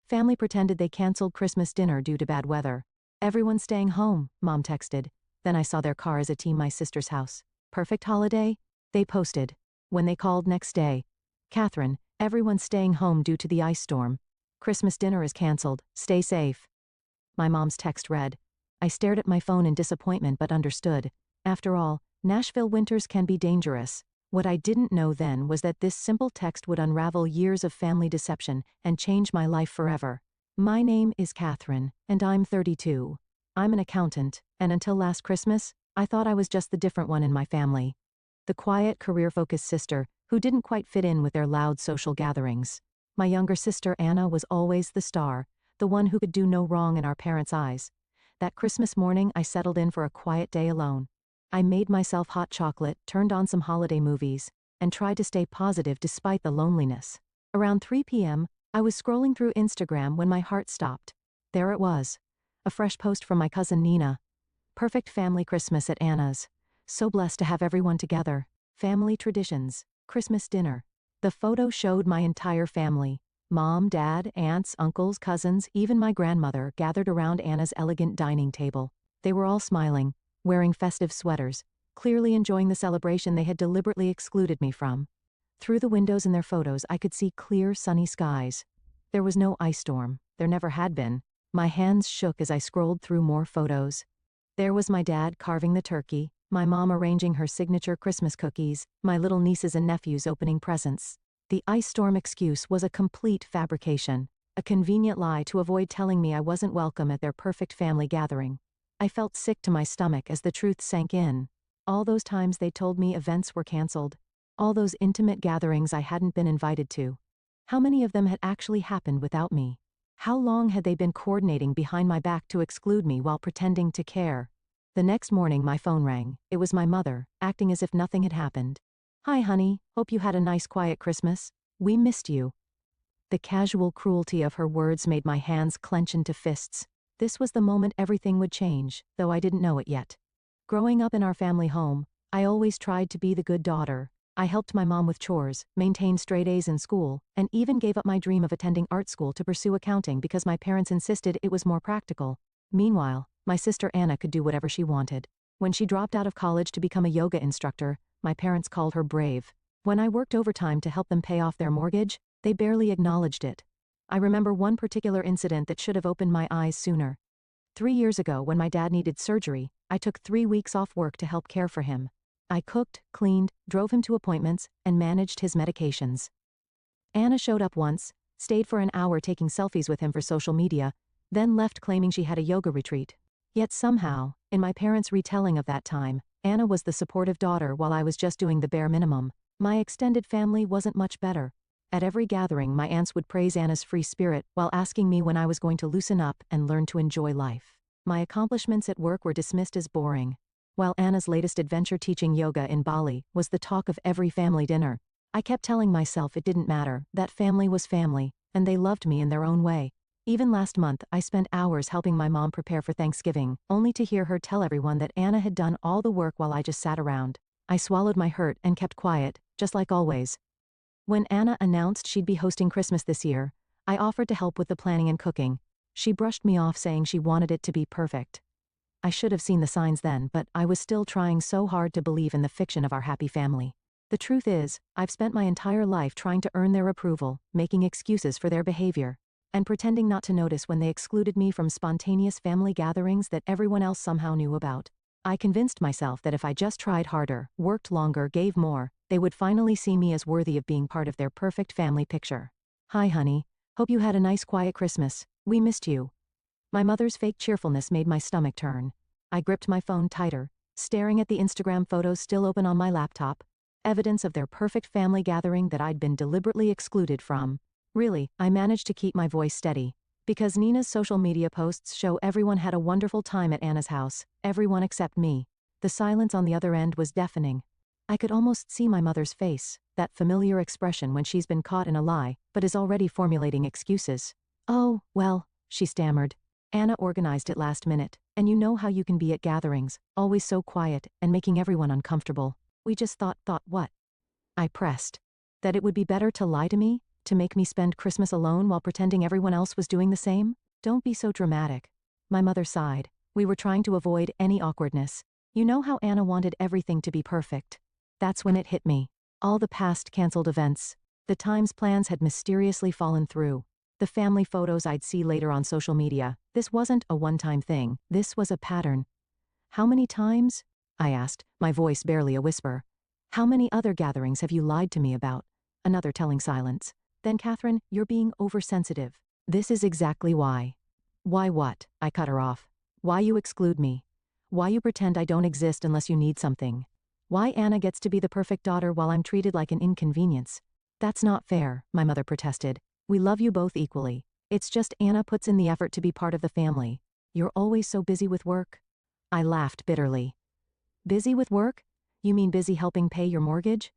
Family pretended they canceled Christmas dinner due to bad weather. Everyone's staying home, Mom texted. Then I saw their car as a team my sister's house. Perfect holiday? They posted. When they called next day, Catherine, everyone's staying home due to the ice storm. Christmas dinner is canceled. Stay safe. My mom's text read. I stared at my phone in disappointment but understood. After all, Nashville winters can be dangerous. What I didn't know then was that this simple text would unravel years of family deception and change my life forever. My name is Catherine, and I'm 32. I'm an accountant, and until last Christmas, I thought I was just the different one in my family. The quiet, career-focused sister who didn't quite fit in with their loud social gatherings. My younger sister Anna was always the star, the one who could do no wrong in our parents' eyes. That Christmas morning I settled in for a quiet day alone. I made myself hot chocolate, turned on some holiday movies, and tried to stay positive despite the loneliness. Around 3 p.m., I was scrolling through Instagram when my heart stopped. There it was. A fresh post from my cousin Nina. Perfect family Christmas at Anna's. So blessed to have everyone together. Family traditions. Christmas dinner. The photo showed my entire family. Mom, dad, aunts, uncles, cousins, even my grandmother gathered around Anna's elegant dining table. They were all smiling, wearing festive sweaters, clearly enjoying the celebration they had deliberately excluded me from. Through the windows in their photos I could see clear, sunny skies. There was no ice storm. There never had been. My hands shook as I scrolled through more photos. There was my dad carving the turkey, my mom arranging her signature Christmas cookies, my little nieces and nephews opening presents. The ice storm excuse was a complete fabrication, a convenient lie to avoid telling me I wasn't welcome at their perfect family gathering. I felt sick to my stomach as the truth sank in. All those times they told me events were canceled. All those intimate gatherings I hadn't been invited to. How many of them had actually happened without me? How long had they been coordinating behind my back to exclude me while pretending to care? The next morning my phone rang. It was my mother, acting as if nothing had happened. Hi honey, hope you had a nice quiet Christmas. We missed you. The casual cruelty of her words made my hands clench into fists. This was the moment everything would change, though I didn't know it yet. Growing up in our family home, I always tried to be the good daughter. I helped my mom with chores, maintained straight A's in school, and even gave up my dream of attending art school to pursue accounting because my parents insisted it was more practical. Meanwhile, my sister Anna could do whatever she wanted. When she dropped out of college to become a yoga instructor, my parents called her brave. When I worked overtime to help them pay off their mortgage, they barely acknowledged it. I remember one particular incident that should have opened my eyes sooner. 3 years ago, when my dad needed surgery, I took 3 weeks off work to help care for him. I cooked, cleaned, drove him to appointments, and managed his medications. Anna showed up once, stayed for an hour taking selfies with him for social media, then left claiming she had a yoga retreat. Yet somehow, in my parents' retelling of that time, Anna was the supportive daughter while I was just doing the bare minimum. My extended family wasn't much better. At every gathering, my aunts would praise Anna's free spirit while asking me when I was going to loosen up and learn to enjoy life. My accomplishments at work were dismissed as boring, while Anna's latest adventure teaching yoga in Bali was the talk of every family dinner. I kept telling myself it didn't matter, that family was family, and they loved me in their own way. Even last month, I spent hours helping my mom prepare for Thanksgiving, only to hear her tell everyone that Anna had done all the work while I just sat around. I swallowed my hurt and kept quiet, just like always. When Anna announced she'd be hosting Christmas this year, I offered to help with the planning and cooking. She brushed me off saying she wanted it to be perfect. I should have seen the signs then, but I was still trying so hard to believe in the fiction of our happy family. The truth is, I've spent my entire life trying to earn their approval, making excuses for their behavior, and pretending not to notice when they excluded me from spontaneous family gatherings that everyone else somehow knew about. I convinced myself that if I just tried harder, worked longer, gave more, they would finally see me as worthy of being part of their perfect family picture. Hi honey, hope you had a nice quiet Christmas. We missed you. My mother's fake cheerfulness made my stomach turn. I gripped my phone tighter, staring at the Instagram photos still open on my laptop, evidence of their perfect family gathering that I'd been deliberately excluded from. Really, I managed to keep my voice steady, because Nina's social media posts show everyone had a wonderful time at Anna's house, everyone except me. The silence on the other end was deafening. I could almost see my mother's face, that familiar expression when she's been caught in a lie, but is already formulating excuses. Oh, well, she stammered. Anna organized it last minute, and you know how you can be at gatherings, always so quiet, and making everyone uncomfortable. We just thought what? I pressed. That it would be better to lie to me? To make me spend Christmas alone while pretending everyone else was doing the same? Don't be so dramatic. My mother sighed. We were trying to avoid any awkwardness. You know how Anna wanted everything to be perfect. That's when it hit me. All the past cancelled events. The times plans had mysteriously fallen through. The family photos I'd see later on social media. This wasn't a one-time thing. This was a pattern. How many times? I asked, my voice barely a whisper. How many other gatherings have you lied to me about? Another telling silence. Then Catherine, you're being oversensitive. This is exactly why. Why what? I cut her off. Why you exclude me? Why you pretend I don't exist unless you need something? Why Anna gets to be the perfect daughter while I'm treated like an inconvenience? That's not fair, my mother protested. We love you both equally. It's just Anna puts in the effort to be part of the family. You're always so busy with work. I laughed bitterly. Busy with work? You mean busy helping pay your mortgage?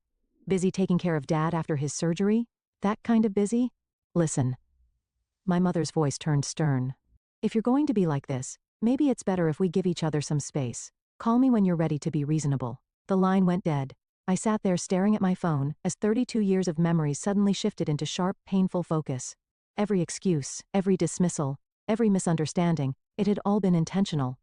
Busy taking care of Dad after his surgery? That kind of busy? Listen. My mother's voice turned stern. If you're going to be like this, maybe it's better if we give each other some space. Call me when you're ready to be reasonable. The line went dead. I sat there staring at my phone as 32 years of memories suddenly shifted into sharp, painful focus. Every excuse, every dismissal, every misunderstanding, it had all been intentional.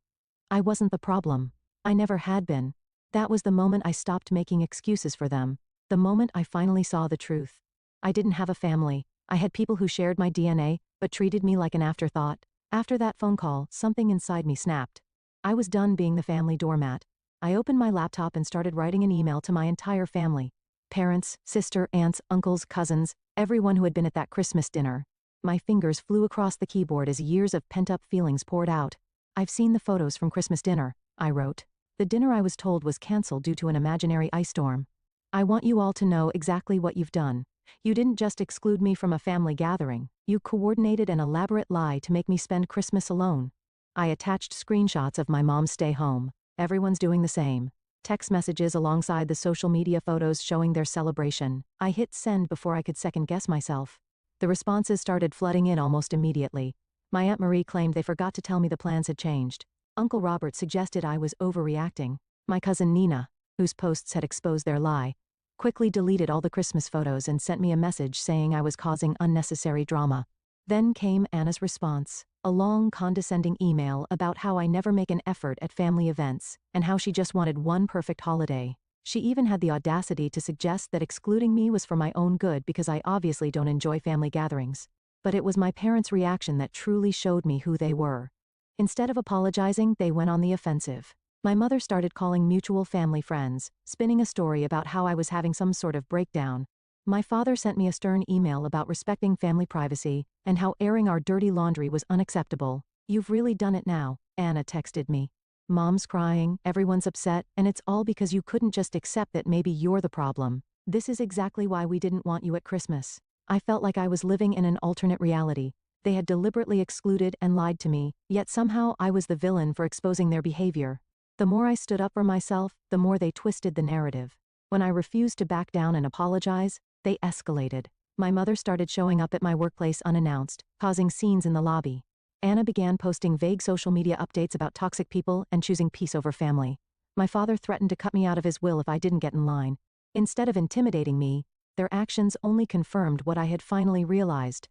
I wasn't the problem. I never had been. That was the moment I stopped making excuses for them. The moment I finally saw the truth. I didn't have a family. I had people who shared my DNA, but treated me like an afterthought. After that phone call, something inside me snapped. I was done being the family doormat. I opened my laptop and started writing an email to my entire family. Parents, sister, aunts, uncles, cousins, everyone who had been at that Christmas dinner. My fingers flew across the keyboard as years of pent-up feelings poured out. I've seen the photos from Christmas dinner, I wrote. The dinner I was told was cancelled due to an imaginary ice storm. I want you all to know exactly what you've done. You didn't just exclude me from a family gathering. You coordinated an elaborate lie to make me spend Christmas alone. I attached screenshots of my mom's stay home. Everyone's doing the same. Text messages alongside the social media photos showing their celebration. I hit send before I could second-guess myself. The responses started flooding in almost immediately. My Aunt Marie claimed they forgot to tell me the plans had changed. Uncle Robert suggested I was overreacting. My cousin Nina, whose posts had exposed their lie, quickly deleted all the Christmas photos and sent me a message saying I was causing unnecessary drama. Then came Anna's response, a long, condescending email about how I never make an effort at family events, and how she just wanted one perfect holiday. She even had the audacity to suggest that excluding me was for my own good because I obviously don't enjoy family gatherings. But it was my parents' reaction that truly showed me who they were. Instead of apologizing, they went on the offensive. My mother started calling mutual family friends, spinning a story about how I was having some sort of breakdown. My father sent me a stern email about respecting family privacy, and how airing our dirty laundry was unacceptable. You've really done it now, Anna texted me. Mom's crying, everyone's upset, and it's all because you couldn't just accept that maybe you're the problem. This is exactly why we didn't want you at Christmas. I felt like I was living in an alternate reality. They had deliberately excluded and lied to me, yet somehow I was the villain for exposing their behavior. The more I stood up for myself, the more they twisted the narrative. When I refused to back down and apologize, they escalated. My mother started showing up at my workplace unannounced, causing scenes in the lobby. Anna began posting vague social media updates about toxic people and choosing peace over family. My father threatened to cut me out of his will if I didn't get in line. Instead of intimidating me, their actions only confirmed what I had finally realized.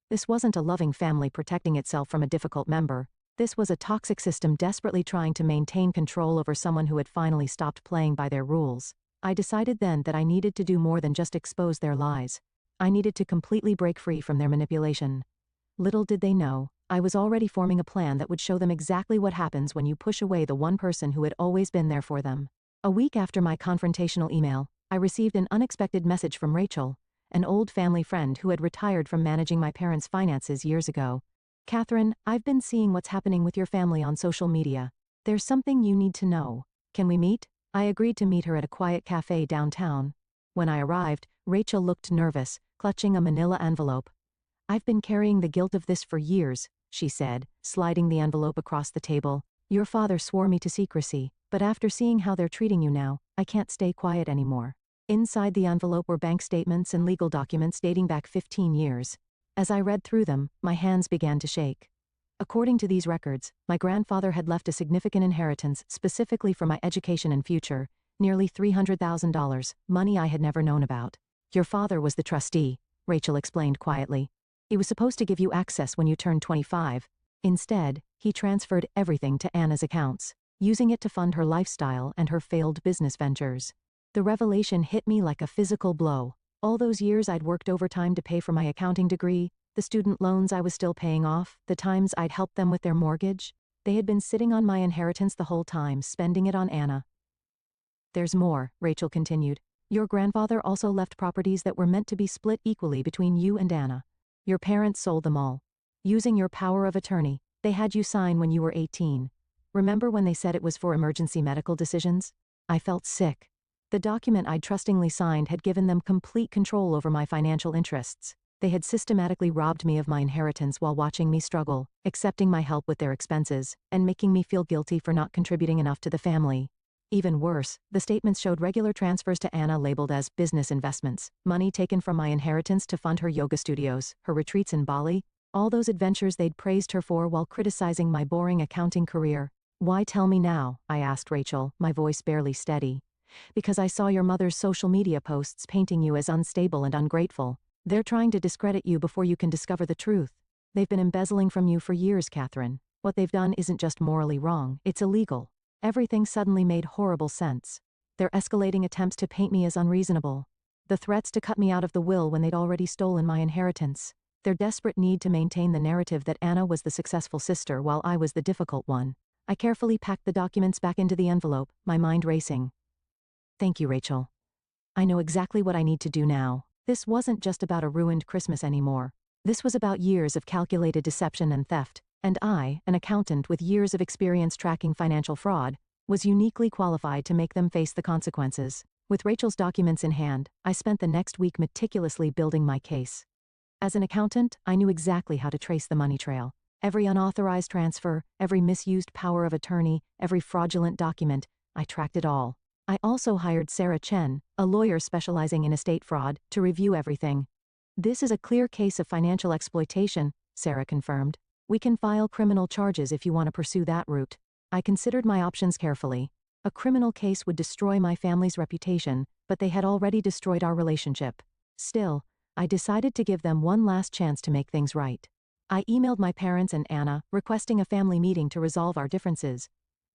This wasn't a loving family protecting itself from a difficult member. This was a toxic system desperately trying to maintain control over someone who had finally stopped playing by their rules. I decided then that I needed to do more than just expose their lies. I needed to completely break free from their manipulation. Little did they know, I was already forming a plan that would show them exactly what happens when you push away the one person who had always been there for them. A week after my confrontational email, I received an unexpected message from Rachel, an old family friend who had retired from managing my parents' finances years ago. Catherine, I've been seeing what's happening with your family on social media. There's something you need to know. Can we meet? I agreed to meet her at a quiet cafe downtown. When I arrived, Rachel looked nervous, clutching a manila envelope. I've been carrying the guilt of this for years, she said, sliding the envelope across the table. Your father swore me to secrecy, but after seeing how they're treating you now, I can't stay quiet anymore. Inside the envelope were bank statements and legal documents dating back 15 years. As I read through them, my hands began to shake. According to these records, my grandfather had left a significant inheritance specifically for my education and future, nearly $300,000, money I had never known about. Your father was the trustee, Rachel explained quietly. "He was supposed to give you access when you turned 25. Instead, he transferred everything to Anna's accounts, using it to fund her lifestyle and her failed business ventures." The revelation hit me like a physical blow. All those years I'd worked overtime to pay for my accounting degree, the student loans I was still paying off, the times I'd helped them with their mortgage, they had been sitting on my inheritance the whole time, spending it on Anna. "There's more," Rachel continued. "Your grandfather also left properties that were meant to be split equally between you and Anna. Your parents sold them all. Using your power of attorney, they had you sign when you were 18. Remember when they said it was for emergency medical decisions? I felt sick. The document I'd trustingly signed had given them complete control over my financial interests. They had systematically robbed me of my inheritance while watching me struggle, accepting my help with their expenses, and making me feel guilty for not contributing enough to the family. Even worse, the statements showed regular transfers to Anna labeled as business investments, money taken from my inheritance to fund her yoga studios, her retreats in Bali, all those adventures they'd praised her for while criticizing my boring accounting career. "Why tell me now?" I asked Rachel, my voice barely steady. "Because I saw your mother's social media posts painting you as unstable and ungrateful. They're trying to discredit you before you can discover the truth. They've been embezzling from you for years, Catherine. What they've done isn't just morally wrong, it's illegal." Everything suddenly made horrible sense. Their escalating attempts to paint me as unreasonable. The threats to cut me out of the will when they'd already stolen my inheritance. Their desperate need to maintain the narrative that Anna was the successful sister while I was the difficult one. I carefully packed the documents back into the envelope, my mind racing. "Thank you, Rachel. I know exactly what I need to do now. This wasn't just about a ruined Christmas anymore. This was about years of calculated deception and theft, and I, an accountant with years of experience tracking financial fraud, was uniquely qualified to make them face the consequences." With Rachel's documents in hand, I spent the next week meticulously building my case. As an accountant, I knew exactly how to trace the money trail. Every unauthorized transfer, every misused power of attorney, every fraudulent document, I tracked it all. I also hired Sarah Chen, a lawyer specializing in estate fraud, to review everything. "This is a clear case of financial exploitation," Sarah confirmed. "We can file criminal charges if you want to pursue that route." I considered my options carefully. A criminal case would destroy my family's reputation, but they had already destroyed our relationship. Still, I decided to give them one last chance to make things right. I emailed my parents and Anna, requesting a family meeting to resolve our differences.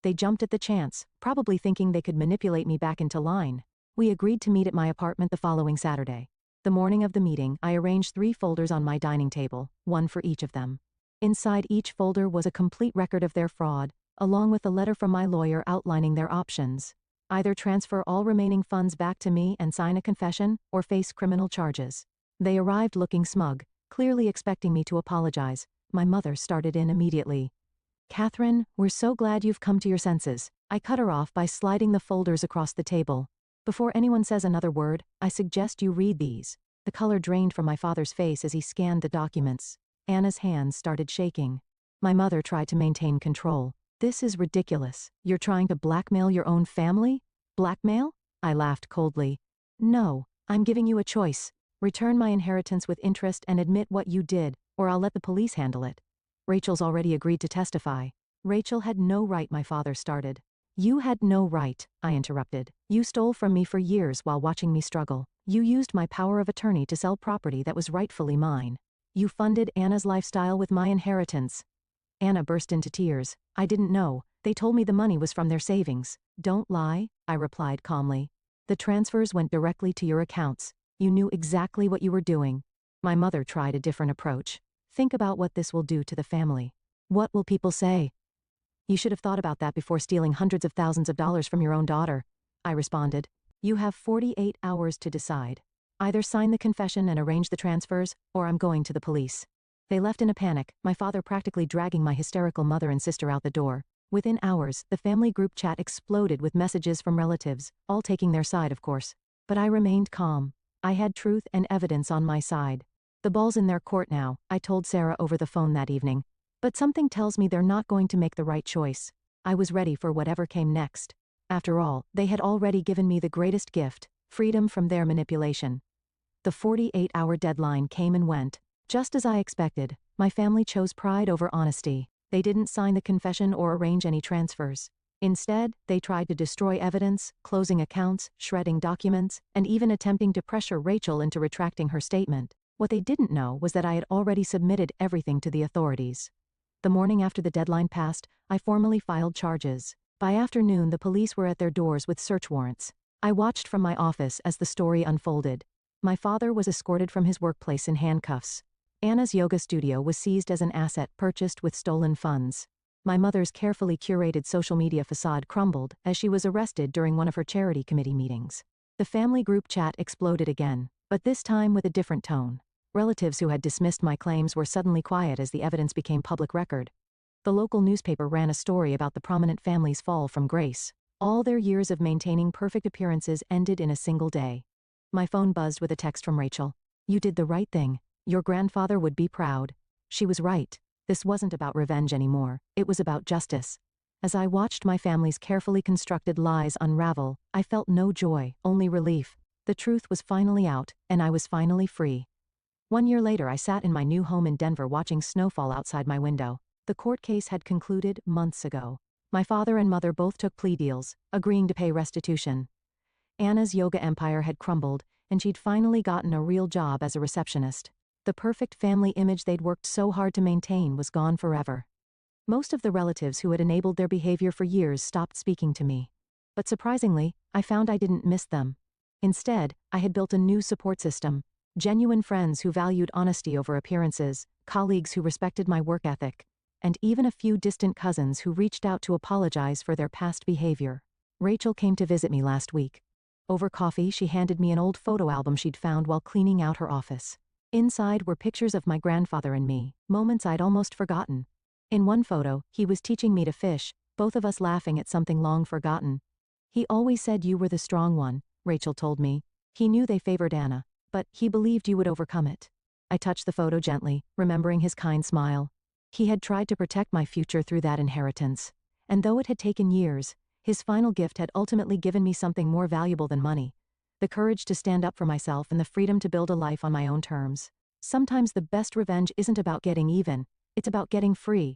They jumped at the chance, probably thinking they could manipulate me back into line. We agreed to meet at my apartment the following Saturday. The morning of the meeting, I arranged 3 folders on my dining table, one for each of them. Inside each folder was a complete record of their fraud, along with a letter from my lawyer outlining their options. Either transfer all remaining funds back to me and sign a confession, or face criminal charges. They arrived looking smug, clearly expecting me to apologize. My mother started in immediately. "Catherine, we're so glad you've come to your senses." I cut her off by sliding the folders across the table. "Before anyone says another word, I suggest you read these." The color drained from my father's face as he scanned the documents. Anna's hands started shaking. My mother tried to maintain control. "This is ridiculous. You're trying to blackmail your own family?" "Blackmail?" I laughed coldly. "No, I'm giving you a choice. Return my inheritance with interest and admit what you did, or I'll let the police handle it." "Rachel's already agreed to testify." "Rachel had no right," my father started. "You had no right," I interrupted. "You stole from me for years while watching me struggle. You used my power of attorney to sell property that was rightfully mine. You funded Anna's lifestyle with my inheritance." Anna burst into tears. "I didn't know. They told me the money was from their savings." "Don't lie," I replied calmly. "The transfers went directly to your accounts. You knew exactly what you were doing." My mother tried a different approach. "Think about what this will do to the family. What will people say?" "You should have thought about that before stealing hundreds of thousands of dollars from your own daughter," I responded. "You have 48 hours to decide. Either sign the confession and arrange the transfers, or I'm going to the police." They left in a panic, my father practically dragging my hysterical mother and sister out the door. Within hours, the family group chat exploded with messages from relatives, all taking their side, of course. But I remained calm. I had truth and evidence on my side. "The ball's in their court now," I told Sarah over the phone that evening. "But something tells me they're not going to make the right choice." I was ready for whatever came next. After all, they had already given me the greatest gift, freedom from their manipulation. The 48-hour deadline came and went. Just as I expected, my family chose pride over honesty. They didn't sign the confession or arrange any transfers. Instead, they tried to destroy evidence, closing accounts, shredding documents, and even attempting to pressure Rachel into retracting her statement. What they didn't know was that I had already submitted everything to the authorities. The morning after the deadline passed, I formally filed charges. By afternoon, the police were at their doors with search warrants. I watched from my office as the story unfolded. My father was escorted from his workplace in handcuffs. Anna's yoga studio was seized as an asset purchased with stolen funds. My mother's carefully curated social media facade crumbled as she was arrested during one of her charity committee meetings. The family group chat exploded again, but this time with a different tone. Relatives who had dismissed my claims were suddenly quiet as the evidence became public record. The local newspaper ran a story about the prominent family's fall from grace. All their years of maintaining perfect appearances ended in a single day. My phone buzzed with a text from Rachel. "You did the right thing. Your grandfather would be proud." She was right. This wasn't about revenge anymore, it was about justice. As I watched my family's carefully constructed lies unravel, I felt no joy, only relief. The truth was finally out, and I was finally free. 1 year later, I sat in my new home in Denver watching snowfall outside my window. The court case had concluded months ago. My father and mother both took plea deals, agreeing to pay restitution. Anna's yoga empire had crumbled, and she'd finally gotten a real job as a receptionist. The perfect family image they'd worked so hard to maintain was gone forever. Most of the relatives who had enabled their behavior for years stopped speaking to me. But surprisingly, I found I didn't miss them. Instead, I had built a new support system. Genuine friends who valued honesty over appearances, colleagues who respected my work ethic, and even a few distant cousins who reached out to apologize for their past behavior. Rachel came to visit me last week. Over coffee, she handed me an old photo album she'd found while cleaning out her office. Inside were pictures of my grandfather and me, moments I'd almost forgotten. In one photo, he was teaching me to fish, both of us laughing at something long forgotten. "He always said you were the strong one," Rachel told me. "He knew they favored Anna, but he believed you would overcome it." I touched the photo gently, remembering his kind smile. He had tried to protect my future through that inheritance. And though it had taken years, his final gift had ultimately given me something more valuable than money. The courage to stand up for myself and the freedom to build a life on my own terms. Sometimes the best revenge isn't about getting even, it's about getting free.